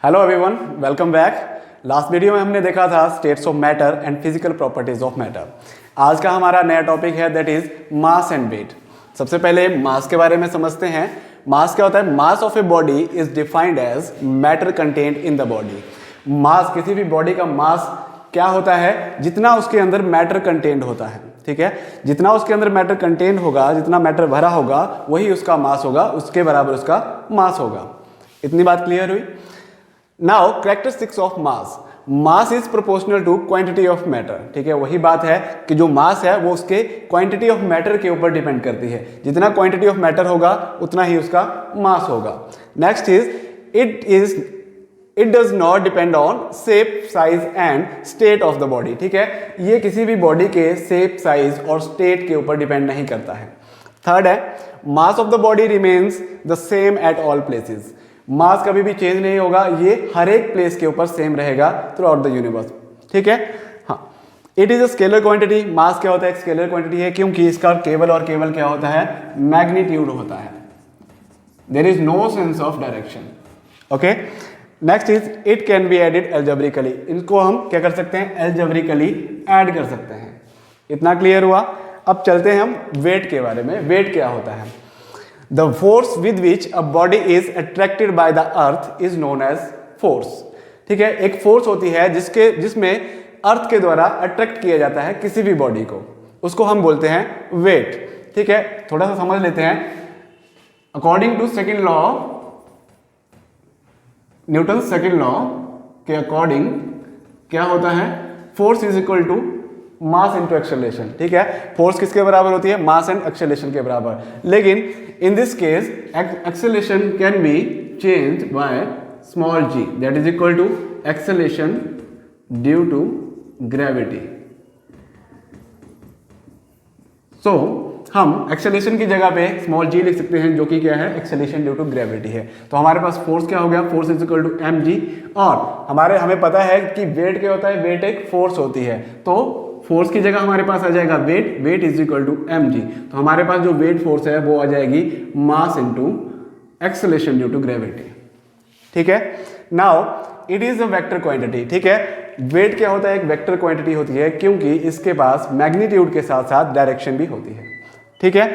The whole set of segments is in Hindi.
Hello everyone, welcome back. Last video में हमने देखा था states of matter and physical properties of matter. आज का हमारा नया टॉपिक है that is mass and weight. सबसे पहले मास के बारे में समझते हैं। मास क्या होता है? Mass of a body is defined as matter content in the body. Mass, किसी भी बॉडी का मास क्या होता है? जितना उसके अंदर मैटर कंटेंट होता है। ठीक है, जितना उसके अंदर मैटर कंटेंट होगा, जितना मैटर भरा होगा, वही उसका मास होगा, उसके बराबर उसका मास होगा। इतनी बात क्लियर हुई? Now characteristics of mass. Mass is proportional to quantity of matter. ठीक है, वही बात है कि जो मास है वो उसके क्वांटिटी ऑफ मैटर के ऊपर डिपेंड करती है। जितना क्वांटिटी ऑफ मैटर होगा उतना ही उसका मास होगा। Next is it does not depend on shape, size and state of the body. ठीक है, ये किसी भी बॉडी के शेप, साइज और स्टेट के ऊपर डिपेंड नहीं करता है। थर्ड है mass of the body remains the same at all places. Mass कभी भी चेंज नहीं होगा, ये हर एक प्लेस के ऊपर सेम रहेगा थ्रू आउट द यूनिवर्स। ठीक है, हाँ। It is a scalar quantity. Mass क्या होता है? एक स्केलर क्वांटिटी है, क्योंकि इसका केवल और केवल क्या होता है? मैग्नीट्यूड होता है। There is no sense of direction. Okay, next is it can be added algebraically. इनको हम क्या कर सकते हैं? एल्जेब्रिकली ऐड कर सकते हैं। इतना क्लियर हुआ? अब चलते हैं हम वेट के बारे में। वेट क्या होता है? The force with which a body is attracted by the earth is known as force. ठीक है, एक फोर्स होती है जिसमें अर्थ के द्वारा अट्रैक्ट किया जाता है किसी भी बॉडी को, उसको हम बोलते हैं वेट। ठीक है, थोड़ा सा समझ लेते हैं। According to second law, Newton second law के अकॉर्डिंग क्या होता है? Force is equal to mass into acceleration. ठीक है, फोर्स किसके बराबर होती है? मास एंड एक्सेलरेशन के बराबर। लेकिन in this case acceleration can be change by small g, that is equal to acceleration due to gravity. So हम एक्सेलरेशन की जगह पे स्मॉल g लिख सकते हैं, जो कि क्या है? एक्सेलरेशन ड्यू टू ग्रेविटी है। तो हमारे पास फोर्स क्या हो गया? Force is equal to mg। और हमें पता है कि वेट क्या होता है? वेट एक फोर्स होती है, तो फोर्स की जगह हमारे पास आ जाएगा weight. Weight is equal to mg। तो हमारे पास जो वेट फोर्स है वो आ जाएगी mass into acceleration due to gravity. ठीक है, now it is a vector quantity. ठीक है, वेट क्या होता है? एक वेक्टर क्वांटिटी होती है, क्योंकि इसके पास मैग्नीट्यूड के साथ साथ डायरेक्शन भी होती है। ठीक है,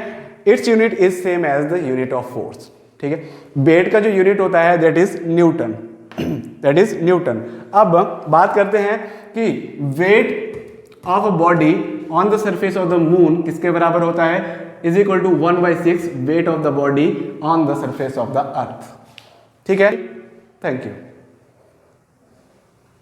its unit is same as the unit of force. ठीक है, वेट का जो यूनिट होता है that is newton. That is newton. अब बात करते हैं कि weight of a body on the surface of the moon किसके बराबर होता है? Is equal to 1/6 weight of the body on the surface of the earth. ठीक है, थैंक यू।